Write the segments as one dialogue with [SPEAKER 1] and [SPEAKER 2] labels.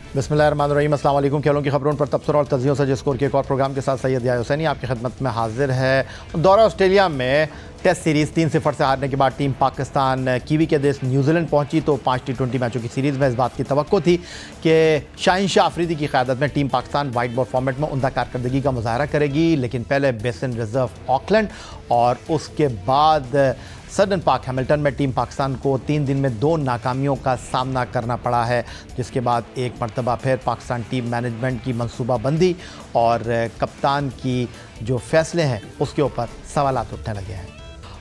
[SPEAKER 1] बिस्मिल्लाहिर्रहमानिर्रहीम। अस्सलाम वालेकुम। खेलों की खबरों पर तबसरा और तज्ज़ियों से जिस स्कोर के एक और प्रोग्राम के साथ सैयद याह्या हुसैनी आपकी खिदमत में हाजिर है। दौरा ऑस्ट्रेलिया में टेस्ट सीरीज़ 3-0 से हारने के बाद टीम पाकिस्तान कीवी के देश न्यूजीलैंड पहुंची तो 5 T20 मैचों की सीरीज़ में इस बात की तवक्को थी कि शाहिनशाह अफरीदी की क़यादत में team Pakistan white ball format में उम्दा कारकर्दगी का मुज़ाहरा करेगी, लेकिन पहले बेसिन रिजर्व ऑकलैंड और उसके बाद सदर्न पार्क हैमिल्टन में टीम पाकिस्तान को 3 दिन में 2 नाकामियों का सामना करना पड़ा है, जिसके बाद एक मरतबा फिर पाकिस्तान टीम मैनेजमेंट की मनसूबाबंदी और कप्तान की जो फैसले हैं उसके ऊपर सवालात उठने लगे हैं।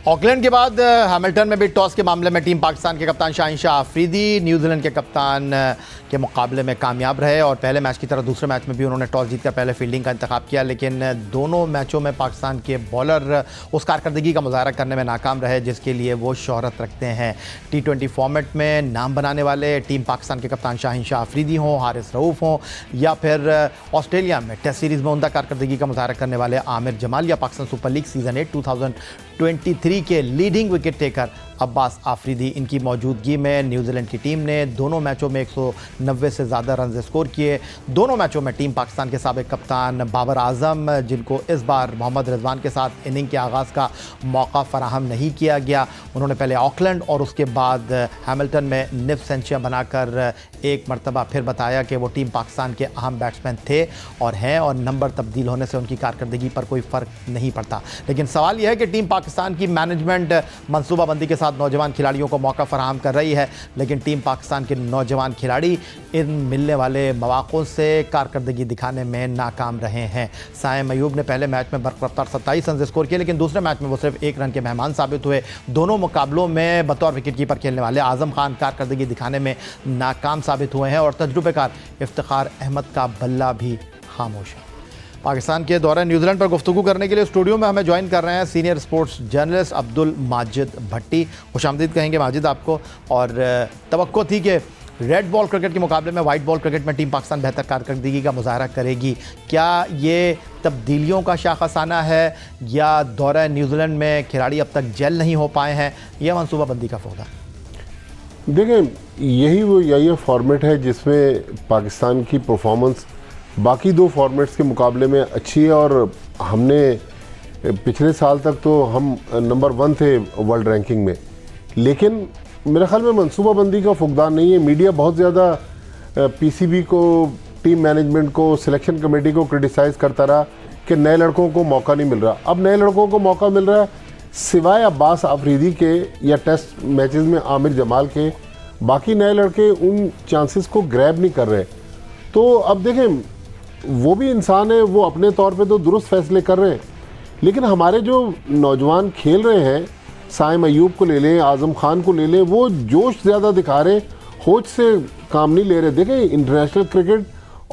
[SPEAKER 1] ऑकलैंड के बाद हैमिल्टन में भी टॉस के मामले में टीम पाकिस्तान के कप्तान शाहिनशाह अफरीदी न्यूजीलैंड के कप्तान के मुकाबले में कामयाब रहे और पहले मैच की तरह दूसरे मैच में भी उन्होंने टॉस जीतकर पहले फील्डिंग का इंतखाब किया, लेकिन दोनों मैचों में पाकिस्तान के बॉलर उस कारकर्दगी का मुजाहरा करने में नाकाम रहे जिसके लिए वो शोहरत रखते हैं। T20 फॉर्मेट में नाम बनाने वाले टीम पाकिस्तान के कप्तान शाहिनशाह अफरीदी हों, हारिस रऊफ़ हों या फिर ऑस्ट्रेलिया में टेस्ट सीरीज़ में उम्दा कारकर्दगी का मुजाहरा करने वाले आमिर जमाल या पाकिस्तान सुपर लीग सीज़न 8 2023 के leading wicket taker Abbas Afridi, इनकी मौजूदगी में न्यूजीलैंड की टीम ने दोनों मैचों में 190 से ज़्यादा रन स्कोर किए। दोनों मैचों में टीम पाकिस्तान के साबिक कप्तान बाबर आजम, जिनको इस बार मोहम्मद रिजवान के साथ इनिंग के आगाज़ का मौका फराहम नहीं किया गया, उन्होंने पहले ऑकलैंड और उसके बाद हैमिल्टन में निफ सेंचुरियाँ बनाकर एक मरतबा फिर बताया कि वो टीम पाकिस्तान के अहम बैट्समैन थे और हैं और नंबर तब्दील होने से उनकी कारकर्दगी पर कोई फ़र्क नहीं पड़ता। लेकिन सवाल यह है कि टीम पाकिस्तान की मैनेजमेंट मनसूबाबंदी के साथ नौजवान खिलाड़ियों को मौका फराहम कर रही है, लेकिन टीम पाकिस्तान के नौजवान खिलाड़ी इन मिलने वाले मौक़ों से कारकर्दगी दिखाने में नाकाम रहे हैं। साइम अयूब ने पहले मैच में बरकरार 27 रन स्कोर किए, लेकिन दूसरे मैच में वो सिर्फ 1 रन के मेहमान साबित हुए। दोनों मुकाबलों में बतौर विकेट कीपर खेलने वाले आज़म खान कारकर्दगी दिखाने में नाकाम साबित हुए हैं और तजुर्बेकार इफ्तिखार अहमद का बल्ला भी खामोश है। पाकिस्तान के दौरे न्यूजीलैंड पर गुफ्तगू करने के लिए स्टूडियो में हमें ज्वाइन कर रहे हैं senior sports journalist Abdul Majid Bhatti. खुशामदीद कहेंगे माजिद आपको। और तवक्को थी कि रेड बॉल क्रिकेट के मुकाबले में वाइट बॉल क्रिकेट में टीम पाकिस्तान बेहतर कारकर्दगी का मुजाहरा करेगी। क्या ये तब्दीलियों का शाखसाना है या दौरा न्यूजीलैंड में खिलाड़ी अब तक जेल नहीं हो पाए हैं या मनसूबाबंदी का फौदा?
[SPEAKER 2] देखें, यही फॉर्मेट है जिसमें पाकिस्तान की परफॉर्मेंस बाकी 2 फॉर्मेट्स के मुकाबले में अच्छी है और हमने पिछले साल तक तो हम नंबर 1 थे वर्ल्ड रैंकिंग में, लेकिन मेरे ख्याल में मनसूबाबंदी का फुकदान नहीं है। मीडिया बहुत ज़्यादा पीसीबी को, टीम मैनेजमेंट को, सिलेक्शन कमेटी को क्रिटिसाइज़ करता रहा कि नए लड़कों को मौका नहीं मिल रहा। अब नए लड़कों को मौका मिल रहा है, सिवाय अब्बास आफरीदी के या टेस्ट मैचेस में आमिर जमाल के, बाकी नए लड़के उन चांसेस को ग्रैब नहीं कर रहे। तो अब देखें, वो भी इंसान है, वो अपने तौर पे तो दुरुस्त फैसले कर रहे हैं, लेकिन हमारे जो नौजवान खेल रहे हैं, साइम अयूब को ले लें, आज़म खान को ले लें, वो जोश ज़्यादा दिखा रहे, होच से काम नहीं ले रहे। देखें, इंटरनेशनल क्रिकेट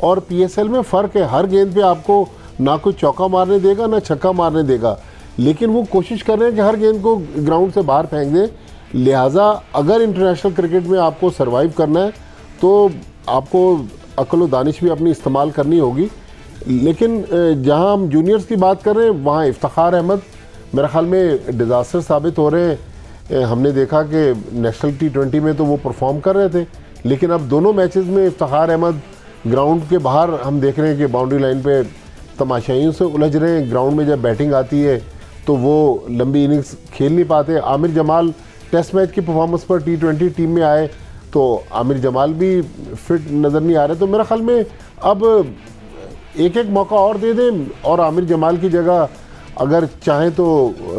[SPEAKER 2] और PSL में फ़र्क है। हर गेंद पे आपको ना कोई चौका मारने देगा ना छक्का मारने देगा, लेकिन वो कोशिश कर रहे हैं कि हर गेंद को ग्राउंड से बाहर फेंक दें। लिहाजा अगर इंटरनेशनल क्रिकेट में आपको सर्वाइव करना है तो आपको अक्ल व दानिश भी अपनी इस्तेमाल करनी होगी। लेकिन जहां हम जूनियर्स की बात कर रहे हैं वहां इफ्तिखार अहमद मेरे ख्याल में डिज़ास्टर साबित हो रहे हैं। हमने देखा कि नेशनल T20 में तो वो परफॉर्म कर रहे थे, लेकिन अब दोनों मैचेस में इफ्तिखार अहमद ग्राउंड के बाहर हम देख रहे हैं कि बाउंड्री लाइन पे तमाशाइयों से उलझ रहे हैं। ग्राउंड में जब बैटिंग आती है तो वो लंबी इनिंग्स खेल नहीं पाते। आमिर जमाल टेस्ट मैच की परफॉर्मेंस पर T20 टीम में आए तो आमिर जमाल भी फिट नज़र नहीं आ रहे। तो मेरे ख्याल में अब एक मौका और दे दें और आमिर जमाल की जगह अगर चाहें तो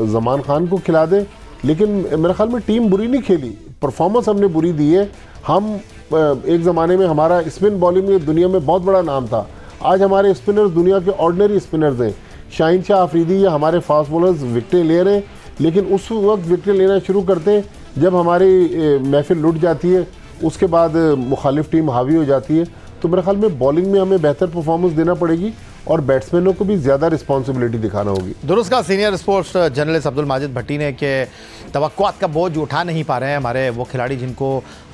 [SPEAKER 2] ज़मान खान को खिला दें। लेकिन मेरे ख्याल में टीम बुरी नहीं खेली, परफॉर्मेंस हमने बुरी दी है। हम एक ज़माने में हमारा स्पिन बॉलिंग में दुनिया में बहुत बड़ा नाम था, आज हमारे स्पिनर्स दुनिया के ऑर्डिनरी स्पिनर्स हैं। शाहिनशाह अफरीदी या हमारे फास्ट बॉलर्स विकटें ले रहे हैं, लेकिन उस वक्त विकटें लेना शुरू करते हैं जब हमारी महफिल लुट जाती है, उसके बाद मुखालिफ टीम हावी हो जाती है। तो मेरे ख्याल में बॉलिंग में हमें बेहतर परफॉर्मेंस देना पड़ेगी और बैट्समैनों को भी ज़्यादा रिस्पॉन्सिबिलिटी दिखाना होगी।
[SPEAKER 1] दुरुस्त का senior sports journalist Abdul Majid Bhatti ने कि तवक्कुआत का बोझ उठा नहीं पा रहे हैं हमारे वो खिलाड़ी जिनको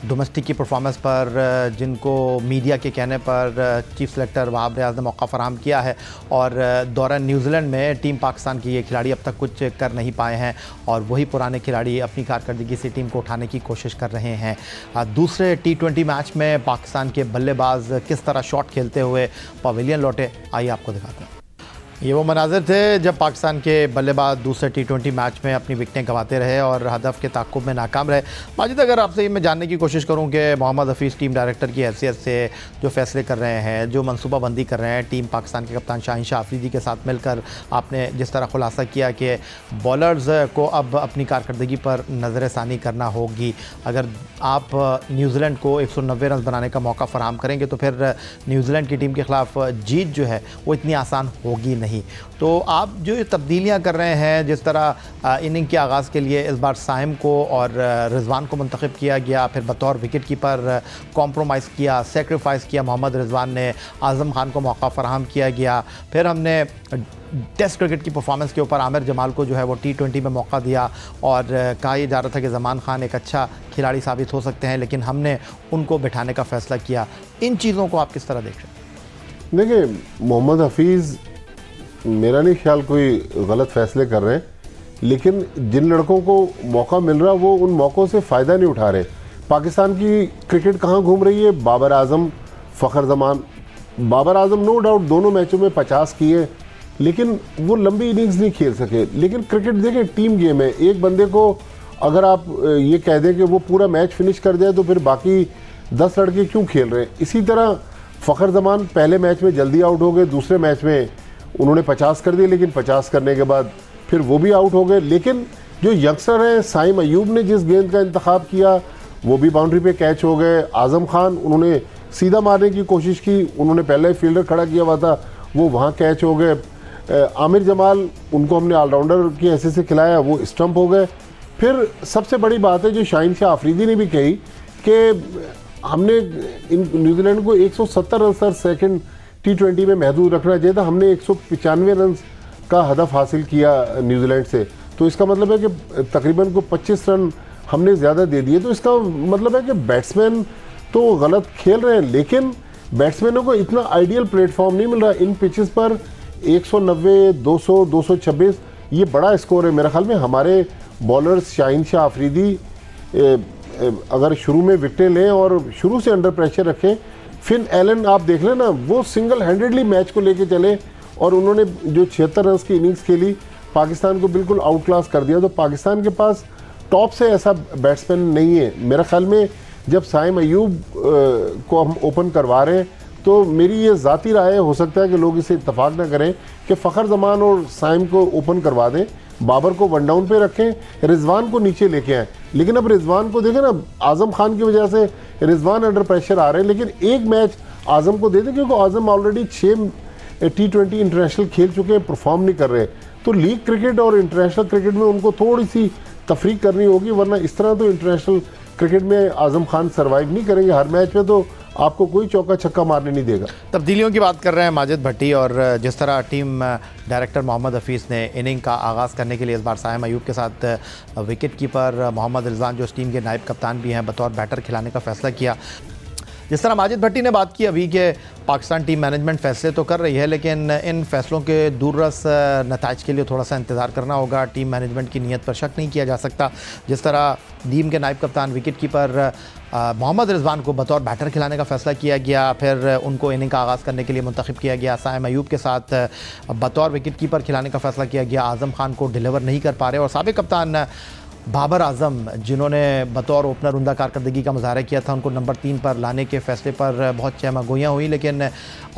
[SPEAKER 1] डोमेस्टिक की परफॉर्मेंस पर जिनको मीडिया के कहने पर चीफ सेलेक्टर वहाब रियाज ने मौका फराहम किया है, और दौरा न्यूजीलैंड में टीम पाकिस्तान की ये खिलाड़ी अब तक कुछ कर नहीं पाए हैं और वही पुराने खिलाड़ी अपनी कारकर्दगी से टीम को उठाने की कोशिश कर रहे हैं। दूसरे T20 मैच में पाकिस्तान के बल्लेबाज किस तरह शॉट खेलते हुए पवेलियन लौटे, आइए आपको दिखाते हैं। ये वो मनाजिर थे जब पाकिस्तान के बल्लेबाज दूसरे T20 मैच में अपनी विकेटें गंवाते रहे और हदफ के ताक़ुब में नाकाम रहे। माजिद, अगर आपसे मैं जानने की कोशिश करूं कि मोहम्मद हफीज़ टीम डायरेक्टर की हैसियत से जो फैसले कर रहे हैं, जो मनसूबाबंदी कर रहे हैं, टीम पाकिस्तान के कप्तान शाहिन अफरीदी के साथ मिलकर आपने जिस तरह खुलासा किया कि बॉलर्स को अब अपनी कारकर्दगी पर नज़रसानी करना होगी, अगर आप न्यूजीलैंड को 190 रन बनाने का मौका फ़राहम करेंगे तो फिर न्यूजीलैंड की टीम के ख़िलाफ़ जीत जो है वो इतनी आसान होगी नहीं। तो आप जो ये तब्दीलियाँ कर रहे हैं, जिस तरह इनिंग के आगाज़ के लिए इस बार साइम को और रिजवान को मुंतखब किया गया, फिर बतौर विकेट कीपर कॉम्प्रोमाइज़ किया, सेक्रीफाइस किया मोहम्मद रिजवान ने, आज़म खान को मौका फ़राहम किया गया, फिर हमने टेस्ट क्रिकेट की परफॉर्मेंस के ऊपर आमिर जमाल को जो है वो T20 में मौका दिया और कहा यह जा रहा था कि ज़मान खान एक अच्छा खिलाड़ी साबित हो सकते हैं, लेकिन हमने उनको बिठाने का फ़ैसला किया। इन चीज़ों को आप किस तरह देख रहे हैं?
[SPEAKER 2] देखिए, मोहम्मद हफीज़ मेरा नहीं ख्याल कोई गलत फ़ैसले कर रहे हैं, लेकिन जिन लड़कों को मौका मिल रहा वो उन मौक़ों से फ़ायदा नहीं उठा रहे। पाकिस्तान की क्रिकेट कहाँ घूम रही है? बाबर आज़म, फ़खर जमान। बाबर आज़म नो डाउट दोनों मैचों में 50 किए, लेकिन वो लंबी इनिंग्स नहीं खेल सके। लेकिन क्रिकेट देखें, टीम गेम है। एक बंदे को अगर आप ये कह दें कि वो पूरा मैच फिनिश कर जाए तो फिर बाकी 10 लड़के क्यों खेल रहे हैं? इसी तरह फ़खर जमान पहले मैच में जल्दी आउट हो गए, दूसरे मैच में उन्होंने 50 कर दिए, लेकिन 50 करने के बाद फिर वो भी आउट हो गए। लेकिन जो यंगस्टर हैं, साइम अयूब ने जिस गेंद का इंतखाब किया वो भी बाउंड्री पे कैच हो गए। आज़म खान, उन्होंने सीधा मारने की कोशिश की, उन्होंने पहले फील्डर खड़ा किया हुआ था, वो वहाँ कैच हो गए। आमिर जमाल, उनको हमने ऑलराउंडर की हैसियत से खिलाया, वो स्टंप हो गए। फिर सबसे बड़ी बात है जो शाहिन अफरीदी ने भी कही कि हमने इन न्यूजीलैंड को 170 रन सर सेकेंड T20 में महदूद रखना चाहिए था, हमने 195 रन का हदफ हासिल किया न्यूजीलैंड से। तो इसका मतलब है कि तकरीबन को 25 रन हमने ज़्यादा दे दिए। तो इसका मतलब है कि बैट्समैन तो गलत खेल रहे हैं, लेकिन बैट्समैनों को इतना आइडियल प्लेटफॉर्म नहीं मिल रहा। इन पिचेस पर 190, 200, 226 ये बड़ा स्कोर है। मेरे ख्याल में हमारे बॉलर्स शाहिन अफरीदी अगर शुरू में विकेटें लें और शुरू से अंडर प्रेशर रखें, फिन एलन आप देख लें ना, वो सिंगल हैंडेडली मैच को लेके चले और उन्होंने जो 76 रन की इनिंग्स खेली, पाकिस्तान को बिल्कुल आउट क्लास कर दिया। तो पाकिस्तान के पास टॉप से ऐसा बैट्समैन नहीं है। मेरे ख्याल में जब साइम अयूब को हम ओपन करवा रहे हैं तो मेरी ये ज़ाती राय हो सकता है कि लोग इसे इत्तफाक ना करें कि फ़खर जमान और साइम को ओपन करवा दें, बाबर को वन डाउन पे रखें, रिजवान को नीचे लेके आएँ। लेकिन अब रिजवान को देखें ना, आज़म खान की वजह से रिजवान अंडर प्रेशर आ रहे हैं, लेकिन एक मैच आज़म को दे दें क्योंकि आज़म ऑलरेडी 6 T20 इंटरनेशनल खेल चुके हैं, परफॉर्म नहीं कर रहे। तो लीग क्रिकेट और इंटरनेशनल क्रिकेट में उनको थोड़ी सी तफरीक करनी होगी, वरना इस तरह तो इंटरनेशनल क्रिकेट में आज़म खान सर्वाइव नहीं करेंगे। हर मैच में तो आपको कोई चौका छक्का मारने नहीं देगा।
[SPEAKER 1] तब्दीलियों की बात कर रहे हैं माजिद भट्टी, और जिस तरह टीम डायरेक्टर मोहम्मद हफीज़ ने इनिंग का आगाज़ करने के लिए इस बार साइम अयूब के साथ विकेट कीपर मोहम्मद रिजवान जो इस टीम के नायब कप्तान भी हैं बतौर बैटर खिलाने का फ़ैसला किया। जिस तरह माजिद भट्टी ने बात की अभी कि पाकिस्तान टीम मैनेजमेंट फ़ैसले तो कर रही है, लेकिन इन फ़ैसलों के दूररस नताइज के लिए थोड़ा सा इंतज़ार करना होगा। टीम मैनेजमेंट की नीयत पर शक नहीं किया जा सकता। जिस तरह टीम के नायब कप्तान विकेट कीपर मोहम्मद रिजवान को बतौर बैटर खिलाने का फ़ैसला किया गया, फिर उनको इनिंग का आगाज़ करने के लिए मुंतखब किया गया। साइम अयूब के साथ बतौर विकेट कीपर खिलाने का फ़ैसला किया गया। आज़म खान को डिलीवर नहीं कर पा रहे, और साबिक़ कप्तान बाबर आज़म जिन्होंने बतौर ओपनर उम्दा कारकर्दगी का मुजाहरा किया था, उनको नंबर 3 पर लाने के फ़ैसले पर बहुत चहमगोइयाँ हुई, लेकिन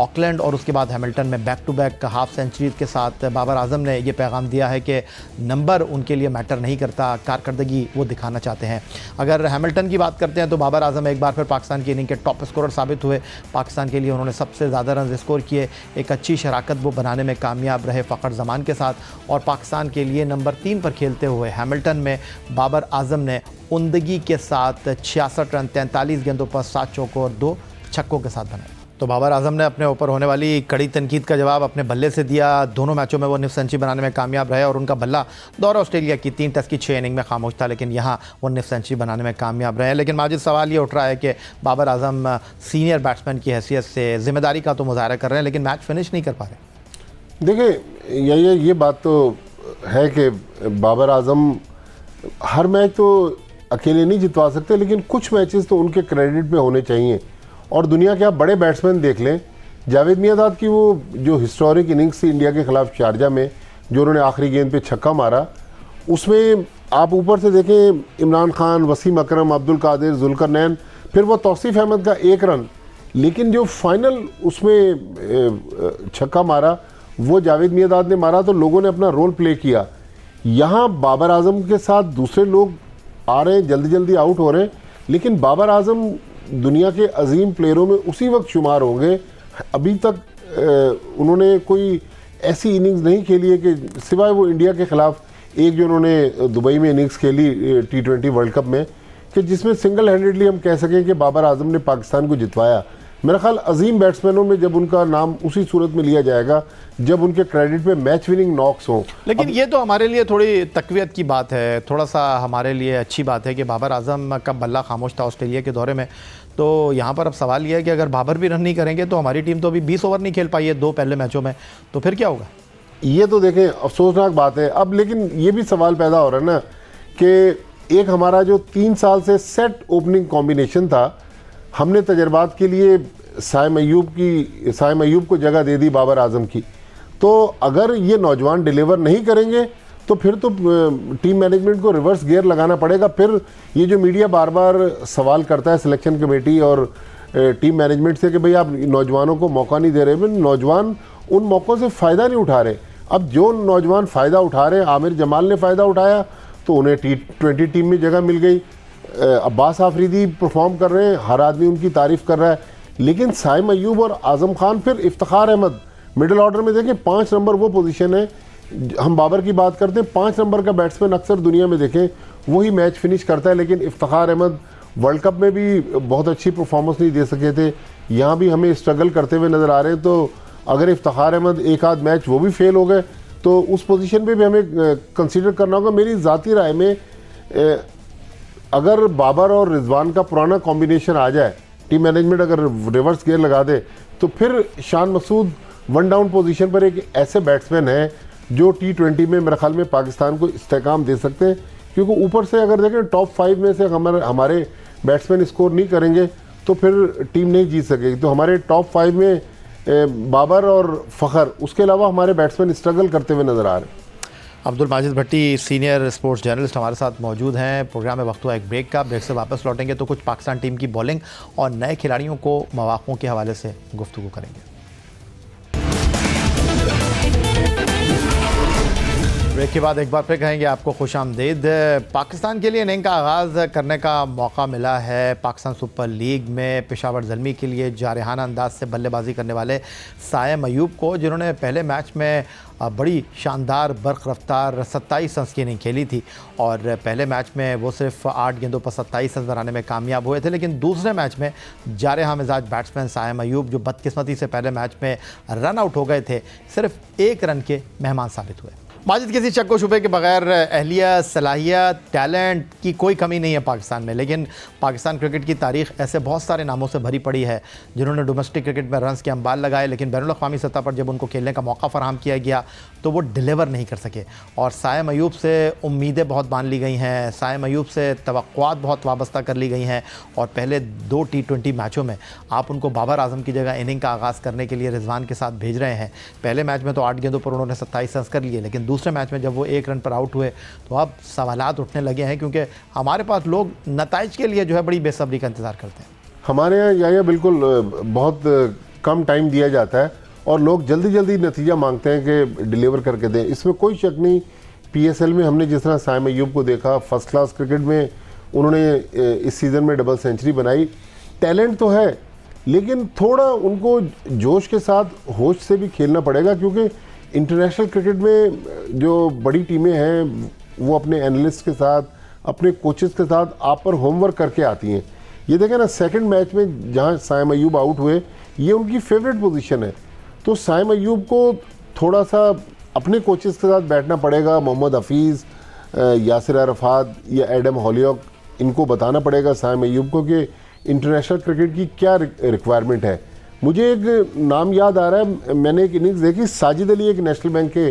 [SPEAKER 1] ऑकलैंड और उसके बाद हैमिल्टन में back to back half century के साथ बाबर आज़म ने ये पैगाम दिया है कि नंबर उनके लिए मैटर नहीं करता, कारकर्दगी वो दिखाना चाहते हैं। अगर हैमिल्टन की बात करते हैं तो बाबर आज़म एक बार फिर पाकिस्तान की इनिंग के टॉप स्कोरर साबित हुए। पाकिस्तान के लिए उन्होंने सबसे ज़्यादा रन स्कोर किए, एक अच्छी शराकत वो बनाने में कामयाब रहे फ़खर जमान के साथ, और पाकिस्तान के लिए नंबर 3 पर खेलते हुए हैमिल्टन में बाबर आज़म ने उमदगी के साथ 66 रन 43 गेंदों पर 7 चौकों और 2 छक्कों के साथ बनाए। तो बाबर आजम ने अपने ऊपर होने वाली कड़ी तनकीद का जवाब अपने बल्ले से दिया। दोनों मैचों में वो निफ सेंचुरी बनाने में कामयाब रहे और उनका बल्ला दौरा ऑस्ट्रेलिया की 3 टेस्ट की 6 इनिंग में खामोश था, लेकिन यहाँ वो निफ सेंचुरी बनाने में कामयाब रहे। लेकिन माजिद, सवाल ये उठ रहा है कि बाबर आजम सीनियर बैट्समैन की हैसियत से जिम्मेदारी का तो मुजाहरा कर रहे हैं, लेकिन मैच फिनिश नहीं कर पा रहे।
[SPEAKER 2] देखिए, ये बात तो है कि बाबर आजम हर मैच तो अकेले नहीं जितवा सकते, लेकिन कुछ मैचेस तो उनके क्रेडिट पे होने चाहिए। और दुनिया के आप बड़े बैट्समैन देख लें, जावेद मियांदाद की वो जो हिस्टोरिक इनिंग्स थी इंडिया के खिलाफ शारजा में, जो उन्होंने आखिरी गेंद पे छक्का मारा, उसमें आप ऊपर से देखें इमरान खान, वसीम अकरम, अब्दुल कादिर, जुल्करनैन, फिर वो तौसीफ अहमद का 1 रन, लेकिन जो फाइनल उसमें छक्का मारा वो जावेद मियांदाद ने मारा, तो लोगों ने अपना रोल प्ले किया। यहाँ बाबर आजम के साथ दूसरे लोग आ रहे हैं, जल्दी जल्दी आउट हो रहे हैं, लेकिन बाबर आजम दुनिया के अजीम प्लेयरों में उसी वक्त शुमार होंगे। अभी तक उन्होंने कोई ऐसी इनिंग्स नहीं खेली है कि सिवाय वो इंडिया के खिलाफ एक जो उन्होंने दुबई में इनिंग्स खेली T20 वर्ल्ड कप में, कि जिसमें सिंगल हैंडेडली हम कह सकें कि बाबर आजम ने पाकिस्तान को जितवाया। मेरा ख्याल अजीम बैट्समैनों में जब उनका नाम उसी सूरत में लिया जाएगा जब उनके क्रेडिट पे मैच विनिंग नॉक्स हों।
[SPEAKER 1] लेकिन ये तो हमारे लिए थोड़ी तकवीत की बात है, थोड़ा सा हमारे लिए अच्छी बात है कि बाबर आजम का बल्ला खामोश था ऑस्ट्रेलिया के दौरे में। तो यहाँ पर अब सवाल ये है कि अगर बाबर भी रन नहीं करेंगे तो हमारी टीम तो अभी 20 ओवर नहीं खेल पाई है 2 पहले मैचों में, तो फिर क्या होगा?
[SPEAKER 2] ये तो देखें अफसोसनाक बात है। अब लेकिन ये भी सवाल पैदा हो रहा है ना कि एक हमारा जो 3 साल से सेट ओपनिंग कॉम्बिनेशन था, हमने तजर्बात के लिए साइम अयूब को जगह दे दी बाबर आजम की। तो अगर ये नौजवान डिलीवर नहीं करेंगे तो फिर तो टीम मैनेजमेंट को रिवर्स गियर लगाना पड़ेगा। फिर ये जो मीडिया बार बार सवाल करता है सिलेक्शन कमेटी और टीम मैनेजमेंट से कि भाई आप नौजवानों को मौका नहीं दे रहे, नौजवान उन मौक़ों से फ़ायदा नहीं उठा रहे। अब जो नौजवान फ़ायदा उठा रहे, आमिर जमाल ने फ़ायदा उठाया तो उन्हें T20 टीम में जगह मिल गई। अब्बास आफरीदी परफॉर्म कर रहे हैं, हर आदमी उनकी तारीफ़ कर रहा है, लेकिन साइम अयूब और आज़म खान, फिर इफ्तिखार अहमद मिडिल ऑर्डर में देखें 5 नंबर वो पोजीशन है। हम बाबर की बात करते हैं, 5 नंबर का बैट्समैन अक्सर दुनिया में देखें वही मैच फिनिश करता है, लेकिन इफ्तिखार अहमद वर्ल्ड कप में भी बहुत अच्छी परफॉर्मेंस नहीं दे सके थे, यहाँ भी हमें स्ट्रगल करते हुए नज़र आ रहे हैं। तो अगर इफ्तिखार अहमद एक आध मैच वो भी फेल हो गए तो उस पोजीशन पे भी हमें कंसीडर करना होगा। मेरी ज़ाती राय में अगर बाबर और रिजवान का पुराना कॉम्बिनेशन आ जाए, टीम मैनेजमेंट अगर रिवर्स गियर लगा दे, तो फिर शान मसूद 1 डाउन पोजीशन पर एक ऐसे बैट्समैन है जो T20 में मेरे ख्याल में पाकिस्तान को इस्तेकाम दे सकते हैं, क्योंकि ऊपर से अगर देखें टॉप 5 में से हमारे बैट्समैन स्कोर नहीं करेंगे तो फिर टीम नहीं जीत सकेगी। तो हमारे टॉप 5 में बाबर और फ़खर, उसके अलावा हमारे बैट्समैन स्ट्रगल करते हुए नज़र आ रहे हैं।
[SPEAKER 1] अब्दुल माजिद भट्टी सीनियर स्पोर्ट्स जर्नलिस्ट हमारे साथ मौजूद हैं। प्रोग्राम में वक्त हुआ एक ब्रेक का। ब्रेक से वापस लौटेंगे तो कुछ पाकिस्तान टीम की बॉलिंग और नए खिलाड़ियों को मौक़ों के हवाले से गुफ्तगू करेंगे। ब्रेक के बाद एक बार फिर कहेंगे आपको खुशामदीद। पाकिस्तान के लिए इनिंग का आगाज़ करने का मौका मिला है पाकिस्तान सुपर लीग में। पेशावर ज़ल्मी के लिए जारहाना अंदाज से बल्लेबाजी करने वाले साइम अयूब को, जिन्होंने पहले मैच में बड़ी शानदार बर्क़ रफ्तार 27 रन्स की इनिंग खेली थी और पहले मैच में वो सिर्फ 8 गेंदों पर 27 रन बनाने में कामयाब हुए थे, लेकिन दूसरे मैच में जारहा मिजाज बैट्समैन साइम अयूब, जो बदकिस्मती से पहले मैच में रन आउट हो गए थे, सिर्फ 1 रन के मेहमान साबित हुए। माजिद, किसी शक व शुबे के बगैर अहलियत, सलाहियत, टैलेंट की कोई कमी नहीं है पाकिस्तान में, लेकिन पाकिस्तान क्रिकेट की तारीख़ ऐसे बहुत सारे नामों से भरी पड़ी है जिन्होंने डोमेस्टिक क्रिकेट में रन्स के अंबाल लगाए, लेकिन बैनुल अक़वामी सतह पर जब उनको खेलने का मौका फराहम किया गया तो वो डिलीवर नहीं कर सके। और साइम अयूब से उम्मीदें बहुत बांध ली गई हैं, साइम अयूब से तवक्कुआत बहुत वाबस्ता कर ली गई हैं और पहले 2 T20 मैचों में आप उनको बाबर आजम की जगह इनिंग का आगाज़ करने के लिए रिजवान के साथ भेज रहे हैं। पहले मैच में तो 8 गेंदों पर उन्होंने 27 रन कर लिए, लेकिन दूसरे मैच में जब वो 1 रन पर आउट हुए तो अब सवालात उठने लगे हैं, क्योंकि हमारे पास लोग नताइज के लिए जो है बड़ी बेसब्री का इंतज़ार करते हैं। हमारे
[SPEAKER 2] यहाँ बिल्कुल बहुत कम टाइम दिया जाता है और लोग जल्दी जल्दी नतीजा मांगते हैं कि डिलीवर करके दें, इसमें कोई शक नहीं। PSL में हमने जिस तरह साइम अयूब को देखा, फर्स्ट क्लास क्रिकेट में उन्होंने इस सीज़न में डबल सेंचुरी बनाई। टैलेंट तो है, लेकिन थोड़ा उनको जोश के साथ होश से भी खेलना पड़ेगा, क्योंकि इंटरनेशनल क्रिकेट में जो बड़ी टीमें हैं वो अपने एनालिस्ट के साथ, अपने कोचेस के साथ आप पर होमवर्क करके आती हैं। ये देखें ना, सेकंड मैच में जहां साइम अयूब आउट हुए, ये उनकी फेवरेट पोजीशन है। तो साइम अयूब को थोड़ा सा अपने कोचेस के साथ बैठना पड़ेगा, मोहम्मद हफीज़, यासिर अरफात या एडम हॉलियॉक, इनको बताना पड़ेगा साइम अयूब को कि इंटरनेशनल क्रिकेट की क्या रिक्वायरमेंट है। मुझे एक नाम याद आ रहा है, मैंने एक इनिंग्स देखी, साजिद अली एक नेशनल बैंक के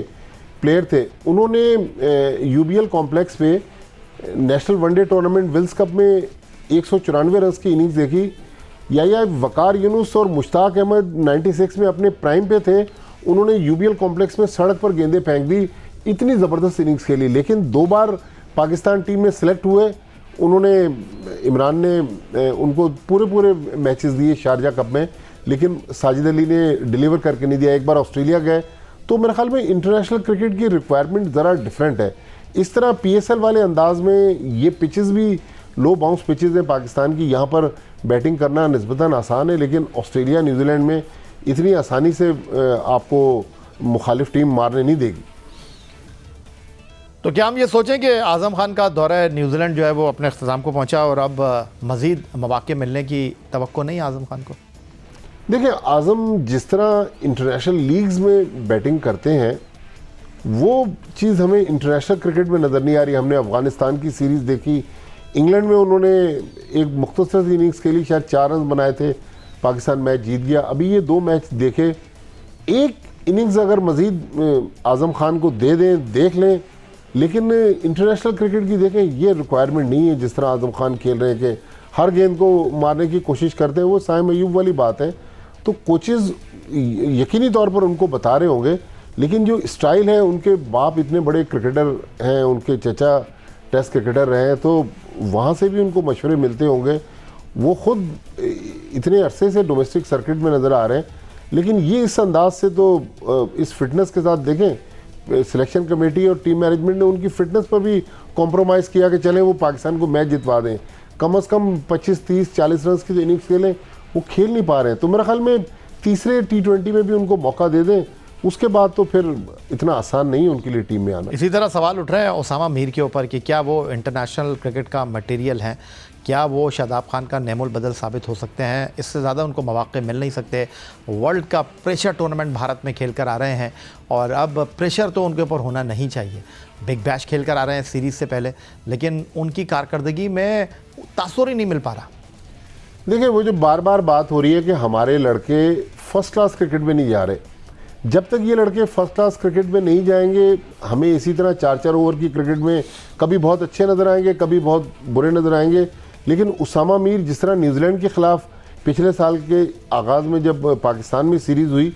[SPEAKER 2] प्लेयर थे, उन्होंने यूबीएल कॉम्प्लेक्स पे national one day tournament Wills cup में 194 रन की इनिंग्स देखी। या वकार यूनुस और मुश्ताक अहमद 96 में अपने प्राइम पे थे, उन्होंने यूबीएल कॉम्प्लेक्स में सड़क पर गेंदें फेंक दी, इतनी ज़बरदस्त इनिंग्स खेली। लेकिन 2 बार पाकिस्तान टीम में सिलेक्ट हुए, उन्होंने इमरान ने उनको पूरे मैचेस दिए शारजा कप में, लेकिन साजिद अली ने डिलीवर करके नहीं दिया। एक बार ऑस्ट्रेलिया गए। तो मेरे ख्याल में इंटरनेशनल क्रिकेट की रिक्वायरमेंट ज़रा डिफरेंट है। इस तरह पीएसएल वाले अंदाज में ये पिचेस भी लो बाउंस पिचेस हैं पाकिस्तान की, यहाँ पर बैटिंग करना निस्बतन आसान है, लेकिन ऑस्ट्रेलिया न्यूजीलैंड में इतनी आसानी से आपको मुखालिफ टीम मारने नहीं देगी।
[SPEAKER 1] तो क्या हम ये सोचें कि आज़म खान का दौरा न्यूजीलैंड जो है वो अपने इख्तिताम को पहुंचा और अब मज़ीद मौक़े मिलने की तवक्को नहीं है आज़म खान को?
[SPEAKER 2] देखिए, आज़म जिस तरह इंटरनेशनल लीग्स में बैटिंग करते हैं वो चीज़ हमें इंटरनेशनल क्रिकेट में नज़र नहीं आ रही। हमने अफ़गानिस्तान की सीरीज़ देखी, इंग्लैंड में उन्होंने एक मुख्तसर सी इनिंग्स खेली, शायद 4 रन बनाए थे, पाकिस्तान मैच जीत गया। अभी ये 2 मैच देखे, एक इनिंग्स अगर मज़ीद आज़म खान को दे दें, देख लें, लेकिन इंटरनेशनल क्रिकेट की देखें ये रिक्वायरमेंट नहीं है जिस तरह आज़म खान खेल रहे हैं कि हर गेंद को मारने की कोशिश करते हैं। वो साइम अयूब वाली बात है। तो कोचेज़ यकीनी तौर पर उनको बता रहे होंगे, लेकिन जो स्टाइल है, उनके बाप इतने बड़े क्रिकेटर हैं, उनके चचा टेस्ट क्रिकेटर रहे हैं, तो वहाँ से भी उनको मशवरे मिलते होंगे। वो ख़ुद इतने अरसे से डोमेस्टिक सर्किट में नज़र आ रहे हैं, लेकिन ये इस अंदाज से तो इस फिटनेस के साथ देखें, सिलेक्शन कमेटी और टीम मैनेजमेंट ने उनकी फ़िटनेस पर भी कॉम्प्रोमाइज़ किया कि चलें वो पाकिस्तान को मैच जितवा दें। कम से कम 25, 30, 40 रन की जो इनिंग्स खेलें, वो खेल नहीं पा रहे हैं। तो मेरे ख्याल में तीसरे T20 में भी उनको मौका दे दें, उसके बाद तो फिर इतना आसान नहीं है उनके लिए टीम में आना।
[SPEAKER 1] इसी तरह सवाल उठ रहे हैं उसामा मीर के ऊपर कि क्या वो इंटरनेशनल क्रिकेट का मटेरियल हैं, क्या वो शादाब खान का नेमुल बदल साबित हो सकते हैं? इससे ज़्यादा उनको मौक़े मिल नहीं सकते। वर्ल्ड का प्रेशर टूर्नामेंट भारत में खेल कर आ रहे हैं और अब प्रेशर तो उनके ऊपर होना नहीं चाहिए। बिग बैश खेल कर आ रहे हैं सीरीज़ से पहले, लेकिन उनकी कारकर्दगी में तासुर ही नहीं मिल पा रहा।
[SPEAKER 2] देखिए, वो जो बार बार बात हो रही है कि हमारे लड़के फर्स्ट क्लास क्रिकेट में नहीं जा रहे, जब तक ये लड़के फर्स्ट क्लास क्रिकेट में नहीं जाएंगे, हमें इसी तरह 4-4 ओवर की क्रिकेट में कभी बहुत अच्छे नज़र आएंगे, कभी बहुत बुरे नज़र आएंगे। लेकिन उसामा मीर जिस तरह न्यूजीलैंड के ख़िलाफ़ पिछले साल के आगाज़ में जब पाकिस्तान में सीरीज़ हुई,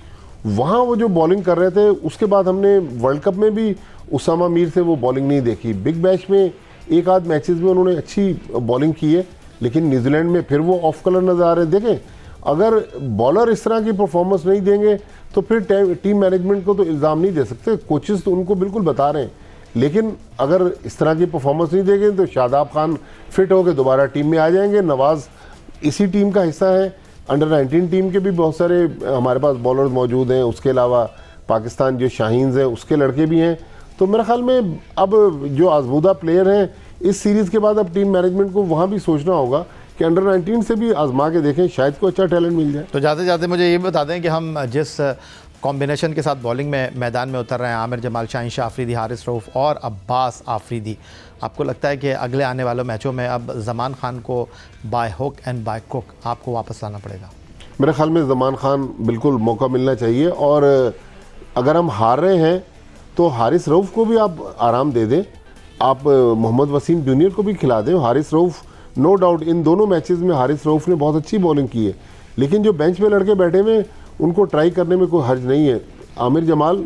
[SPEAKER 2] वहाँ वो जो बॉलिंग कर रहे थे, उसके बाद हमने वर्ल्ड कप में भी उसामा मीर से वो बॉलिंग नहीं देखी। बिग बैश में एक आध मैचेस में उन्होंने अच्छी बॉलिंग की है, लेकिन न्यूजीलैंड में फिर वो ऑफ कलर नज़र आ रहे हैं। देखें, अगर बॉलर इस तरह की परफॉर्मेंस नहीं देंगे तो फिर टीम मैनेजमेंट को तो इल्ज़ाम नहीं दे सकते, कोचेस तो उनको बिल्कुल बता रहे हैं। लेकिन अगर इस तरह की परफॉर्मेंस नहीं देंगे तो शादाब खान फिट होकर दोबारा टीम में आ जाएंगे। नवाज़ इसी टीम का हिस्सा है, अंडर 19 टीम के भी बहुत सारे हमारे पास बॉलर मौजूद हैं। उसके अलावा पाकिस्तान जो शाहीन्स हैं उसके लड़के भी हैं। तो मेरे ख्याल में अब जो आजमूदा प्लेयर हैं, इस सीरीज़ के बाद अब टीम मैनेजमेंट को वहाँ भी सोचना होगा कि अंडर 19 से भी आजमा के देखें, शायद को अच्छा टैलेंट मिल जाए।
[SPEAKER 1] तो जाते जाते मुझे ये बता दें कि हम जिस कॉम्बिनेशन के साथ बॉलिंग में मैदान में उतर रहे हैं, आमिर जमाल, शाहीन शाह अफरीदी, हारिस रऊफ़ और अब्बास आफरीदी, आपको लगता है कि अगले आने वालों मैचों में अब ज़मान खान को by hook and by crook आपको वापस लाना पड़ेगा?
[SPEAKER 2] मेरे ख्याल में ज़मान खान बिल्कुल मौका मिलना चाहिए, और अगर हम हार रहे हैं तो हारिस रऊफ़ को भी आप आराम दे दें, आप मोहम्मद वसीम जूनियर को भी खिला दें। हारिस रऊफ़ नो डाउट इन दोनों मैचेस में हारिस रऊफ़ ने बहुत अच्छी बॉलिंग की है, लेकिन जो बेंच में लड़के बैठे हुए उनको ट्राई करने में कोई हर्ज नहीं है। आमिर जमाल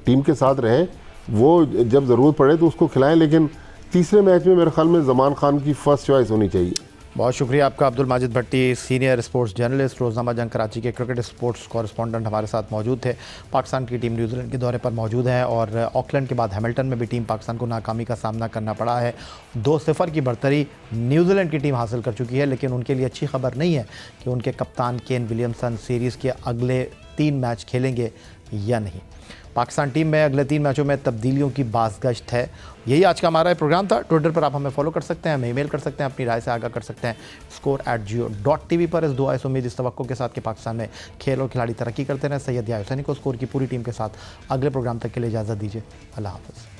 [SPEAKER 2] टीम के साथ रहे, वो जब ज़रूरत पड़े तो उसको खिलाएं, लेकिन तीसरे मैच में मेरे ख्याल में ज़मान खान की फ़र्स्ट चॉइस होनी चाहिए।
[SPEAKER 1] बहुत शुक्रिया आपका अब्दुल माजिद भट्टी, सीनियर स्पोर्ट्स जर्नलिस्ट, रोज़नामा जंग कराची के क्रिकेट स्पोर्ट्स कॉरेस्पॉन्डेंट हमारे साथ मौजूद थे। पाकिस्तान की टीम न्यूजीलैंड के दौरे पर मौजूद है और ऑकलैंड के बाद हैमिल्टन में भी टीम पाकिस्तान को नाकामी का सामना करना पड़ा है। 2-0 की बढ़तरी न्यूजीलैंड की टीम हासिल कर चुकी है, लेकिन उनके लिए अच्छी खबर नहीं है कि उनके कप्तान केन विलियमसन सीरीज़ के अगले 3 मैच खेलेंगे या नहीं। पाकिस्तान टीम में अगले 3 मैचों में तब्दीलियों की बाज़गश्त है। यही आज का हमारा प्रोग्राम था। ट्विटर पर आप हमें फॉलो कर सकते हैं, हमें ईमेल कर सकते हैं, अपनी राय से आगाह कर सकते हैं score@jio.tv पर। इस दुआ इस उम्मीद इस तवक्को के साथ कि पाकिस्तान में खेल और खिलाड़ी तरक्की करते रहें। सैयद याहिया हुसैनी को स्कोर की पूरी टीम के साथ अगले प्रोग्राम तक के लिए इजाज़त दीजिए। अल्लाह हाफ़िज़।